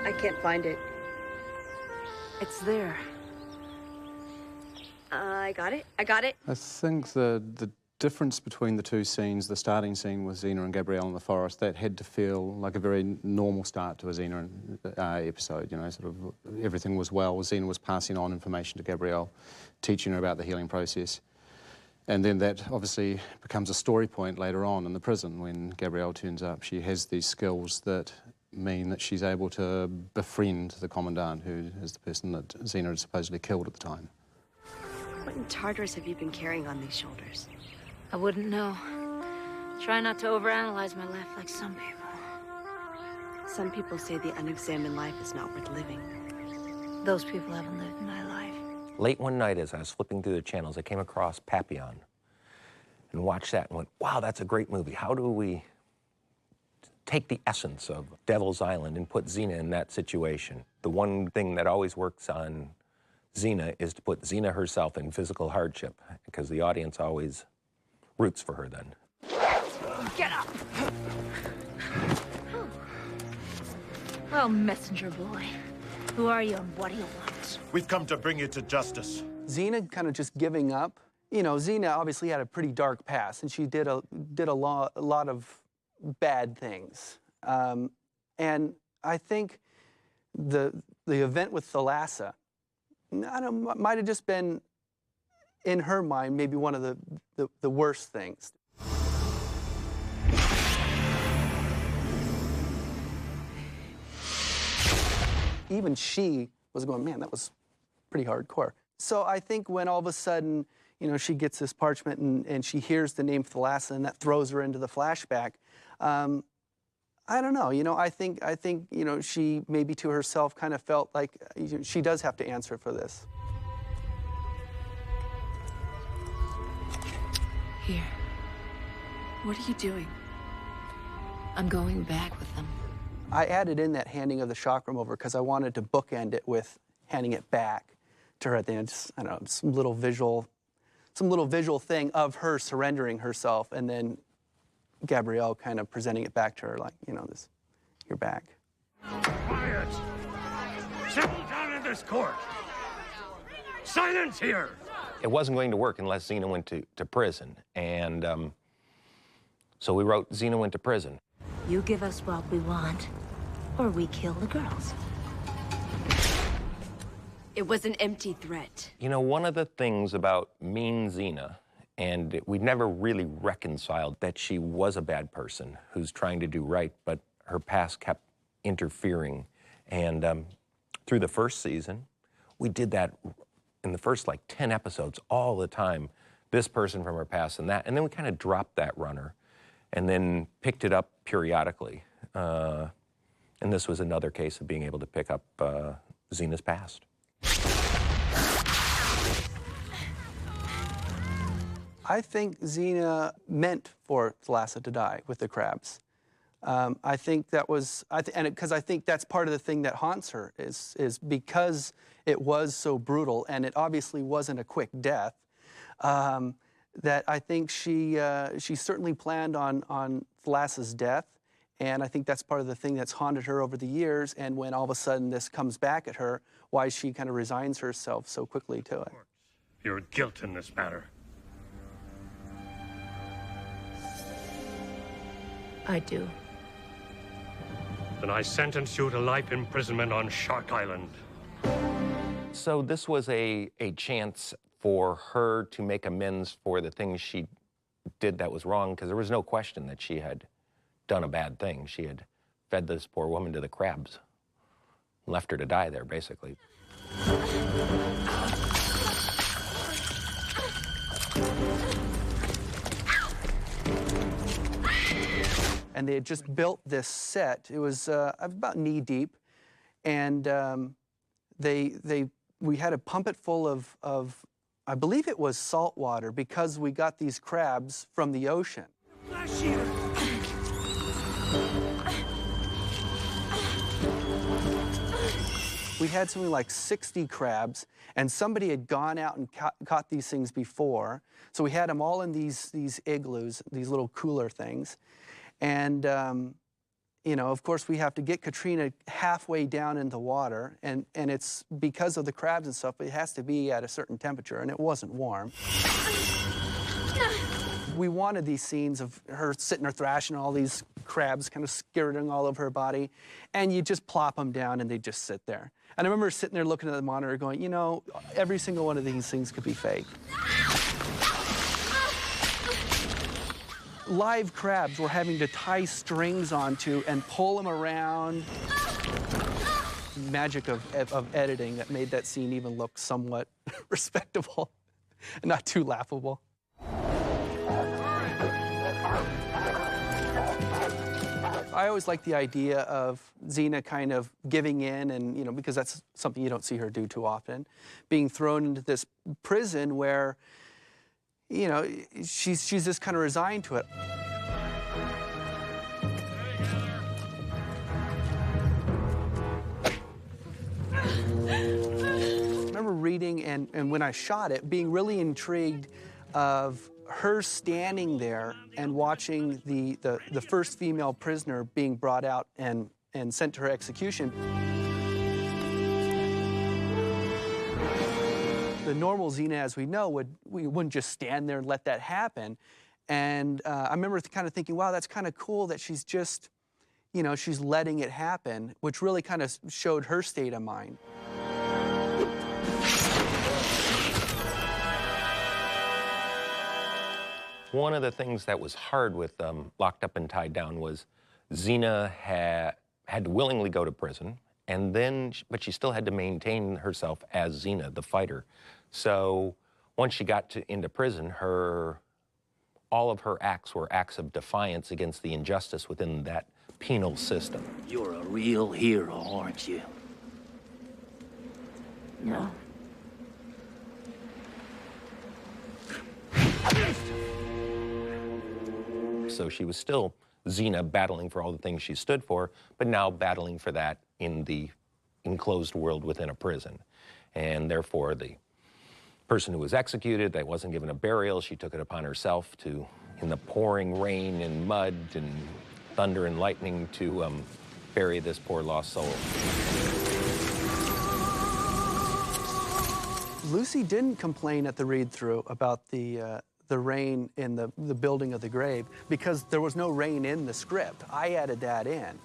I can't find it. It's there. I got it. I got it. I think the difference between the two scenes, the starting scene with Xena and Gabrielle in the forest, that had to feel like a very normal start to a Xena episode, you know, sort of everything was well. Xena was passing on information to Gabrielle, teaching her about the healing process. And then that obviously becomes a story point later on in the prison when Gabrielle turns up. She has these skills that mean that she's able to befriend the commandant, who is the person that Xena had supposedly killed at the time. What in Tartarus have you been carrying on these shoulders? I wouldn't know. Try not to overanalyze my life like some people. Some people say the unexamined life is not worth living. Those people haven't lived my life. Late one night as I was flipping through the channels, I came across Papillon and watched that and went, wow, that's a great movie. How do we take the essence of Devil's Island and put Xena in that situation? The one thing that always works on Xena is to put Xena herself in physical hardship, because the audience always roots for her then. Get up! Well, messenger boy, who are you and what do you want? We've come to bring you to justice. Xena kind of just giving up. You know, Xena obviously had a pretty dark past, and she did a lot of bad things. And I think the event with Thalassa, I don't know, might have just been, in her mind, maybe one of the worst things. Even she was going, man, that was pretty hardcore. So I think when all of a sudden, you know, she gets this parchment and she hears the name Thalassa, and that throws her into the flashback. I don't know, you know, I think, you know, she maybe to herself kind of felt like she does have to answer for this. Here. What are you doing? I'm going back with them. I added in that handing of the chakram over because I wanted to bookend it with handing it back to her at the end. Just, I don't know, some little visual thing of her surrendering herself, and then Gabrielle kind of presenting it back to her, like, you know, this, you're back. Quiet! Settle down in this court! Silence here! It wasn't going to work unless Xena went to prison, and so we wrote Xena Went to Prison. You give us what we want, or we kill the girls. It was an empty threat. You know, one of the things about mean Xena, and we never really reconciled that she was a bad person who's trying to do right, but her past kept interfering. And through the first season, we did that in the first, like, 10 episodes all the time, this person from her past and that. And then we kind of dropped that runner and then picked it up periodically. And this was another case of being able to pick up Xena's past. I think Xena meant for Thalassa to die with the crabs. I think that was, because I think that's part of the thing that haunts her, is because it was so brutal, and it obviously wasn't a quick death, that I think she certainly planned on Thalassa's death, and I think that's part of the thing that's haunted her over the years, and when all of a sudden this comes back at her, why she kind of resigns herself so quickly to it. Your guilt in this matter. I do. Then I sentence you to life imprisonment on Shark Island. So this was a chance for her to make amends for the things she did that was wrong, because there was no question that she had done a bad thing. She had fed this poor woman to the crabs, left her to die there, basically. And they had just built this set. It was about knee deep, and we had to pump it full of, I believe it was salt water, because we got these crabs from the ocean. We had something like 60 crabs, and somebody had gone out and caught these things before. So we had them all in these igloos, these little cooler things. And you know, of course, we have to get Katrina halfway down in the water, and it's because of the crabs and stuff, but it has to be at a certain temperature, and it wasn't warm. We wanted these scenes of her sitting there thrashing, all these crabs kind of skirting all over her body, and you just plop them down and they just sit there. And I remember sitting there looking at the monitor going, you know, every single one of these things could be fake. Live crabs we're having to tie strings onto and pull them around. Magic of editing that made that scene even look somewhat respectable and not too laughable. I always like the idea of Xena kind of giving in, and, you know, because that's something you don't see her do too often, being thrown into this prison where, you know, she's just kind of resigned to it. I remember reading and when I shot it, being really intrigued of her standing there and watching the first female prisoner being brought out and sent to her execution. The normal Xena, as we know, we wouldn't just stand there and let that happen. And I remember kind of thinking, wow, that's kind of cool that she's just, you know, she's letting it happen, which really kind of showed her state of mind. One of the things that was hard with Locked Up and Tied Down was Xena had to willingly go to prison, and then, but she still had to maintain herself as Xena, the fighter. So once she got into prison, all of her acts were acts of defiance against the injustice within that penal system. You're a real hero, aren't you? No. So she was still Xena, battling for all the things she stood for, but now battling for that in the enclosed world within a prison. And therefore, the person who was executed, they wasn't given a burial. She took it upon herself to, in the pouring rain and mud and thunder and lightning, to bury this poor lost soul. Lucy didn't complain at the read-through about the rain in the building of the grave because there was no rain in the script. I added that in.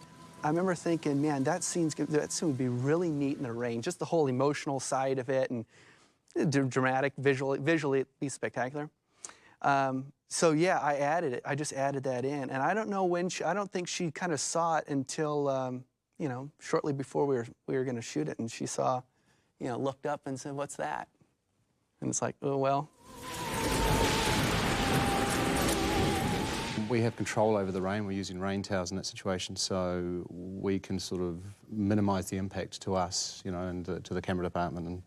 I remember thinking, man, that scene would be really neat in the rain, just the whole emotional side of it, and dramatic, visually it'd be spectacular. So yeah, I added it. I just added that in, and I don't know when I don't think she kind of saw it until you know, shortly before we were going to shoot it, and she saw, you know, looked up and said, "What's that?" And it's like, oh well. We have control over the rain. We're using rain towers in that situation, so we can sort of minimise the impact to us, you know, and to the camera department.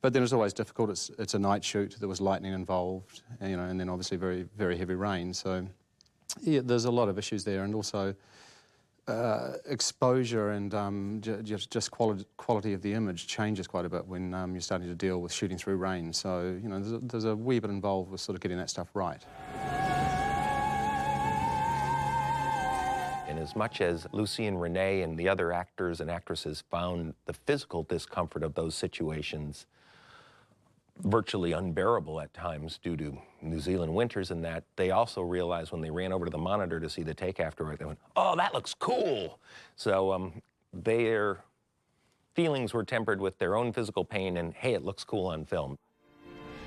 But then it's always difficult. It's a night shoot. There was lightning involved, you know, and then obviously very, very heavy rain. So yeah, there's a lot of issues there, and also exposure and just quality of the image changes quite a bit when you're starting to deal with shooting through rain. So, you know, there's a wee bit involved with sort of getting that stuff right. And as much as Lucy and Renee and the other actors and actresses found the physical discomfort of those situations virtually unbearable at times due to New Zealand winters and that, they also realized when they ran over to the monitor to see the take afterward, they went, "Oh, that looks cool." So their feelings were tempered with their own physical pain and, hey, it looks cool on film.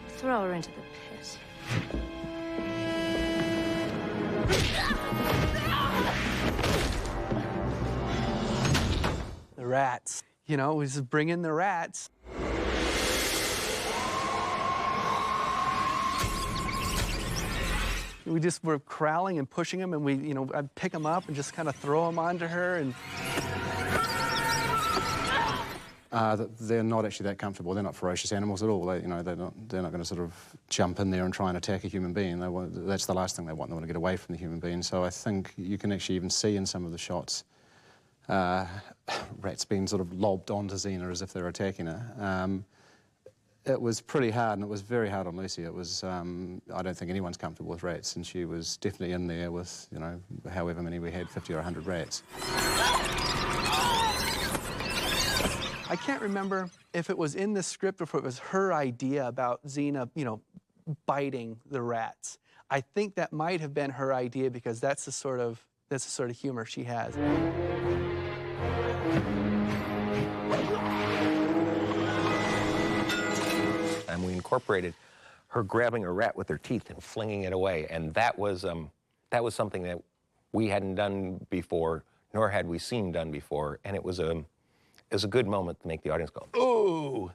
Throw her into the pit. The rats. You know, we just bring in the rats. We just were corralling and pushing them, and you know, I'd pick them up and just kind of throw them onto her. And they're not actually that comfortable. They're not ferocious animals at all. You know, they're not going to sort of jump in there and try and attack a human being. That's the last thing they want. They want to get away from the human being. So I think you can actually even see in some of the shots rats being sort of lobbed onto Xena as if they're attacking her. It was pretty hard, and it was very hard on Lucy. It was, I don't think anyone's comfortable with rats, and she was definitely in there with, you know, however many we had, 50 or 100 rats. I can't remember if it was in the script or if it was her idea about Xena, you know, biting the rats. I think that might have been her idea because that's the sort of humor she has. And we incorporated her grabbing a rat with her teeth and flinging it away, and that was something that we hadn't done before, nor had we seen done before, and it was a good moment to make the audience go, "Ooh!"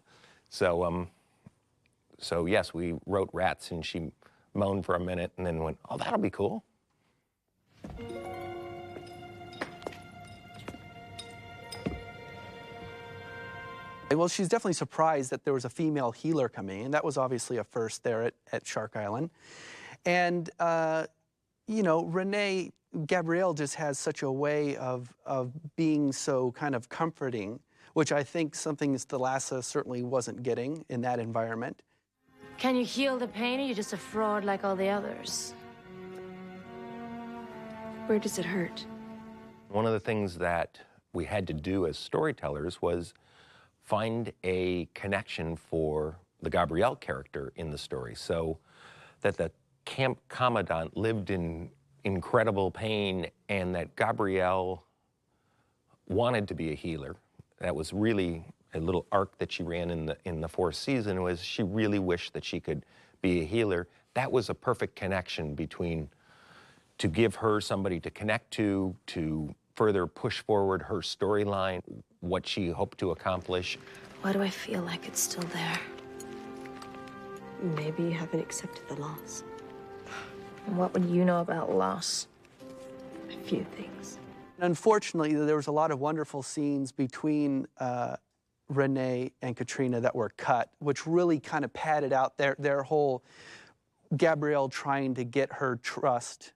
So yes, we wrote rats, and she moaned for a minute, and then went, "Oh, that'll be cool." Well, she's definitely surprised that there was a female healer coming, and that was obviously a first there at Shark Island. And, you know, Renee, Gabrielle just has such a way of being so kind of comforting, which I think something Thalassa certainly wasn't getting in that environment. Can you heal the pain, or are you just a fraud like all the others? Where does it hurt? One of the things that we had to do as storytellers was find a connection for the Gabrielle character in the story, so that the camp commandant lived in incredible pain and that Gabrielle wanted to be a healer. That was really a little arc that she ran in the fourth season, was she really wished that she could be a healer. That was a perfect connection between, to give her somebody to connect to further push forward her storyline, what she hoped to accomplish. Why do I feel like it's still there? Maybe you haven't accepted the loss. And what would you know about loss? A few things. Unfortunately, there was a lot of wonderful scenes between Renee and Katrina that were cut, which really kind of padded out their whole Gabrielle trying to get her trust.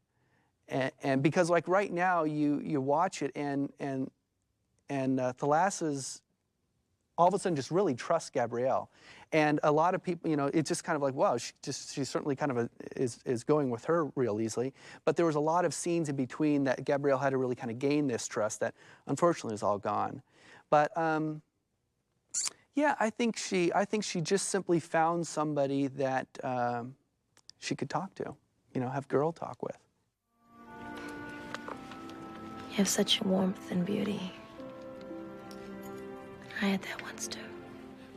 And because, like, right now, you watch it, and Thalassa's all of a sudden just really trusts Gabrielle. And a lot of people, you know, it's just kind of like, wow, she certainly kind of is going with her real easily. But there was a lot of scenes in between that Gabrielle had to really kind of gain this trust that unfortunately is all gone. But yeah, I think she just simply found somebody that she could talk to, you know, have girl talk with. You have such warmth and beauty. I had that once too.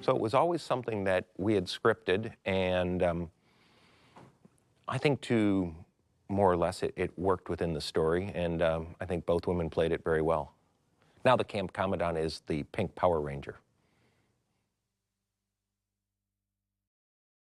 So it was always something that we had scripted, and I think to more or less it worked within the story, and I think both women played it very well. Now the camp commandant is the pink Power Ranger.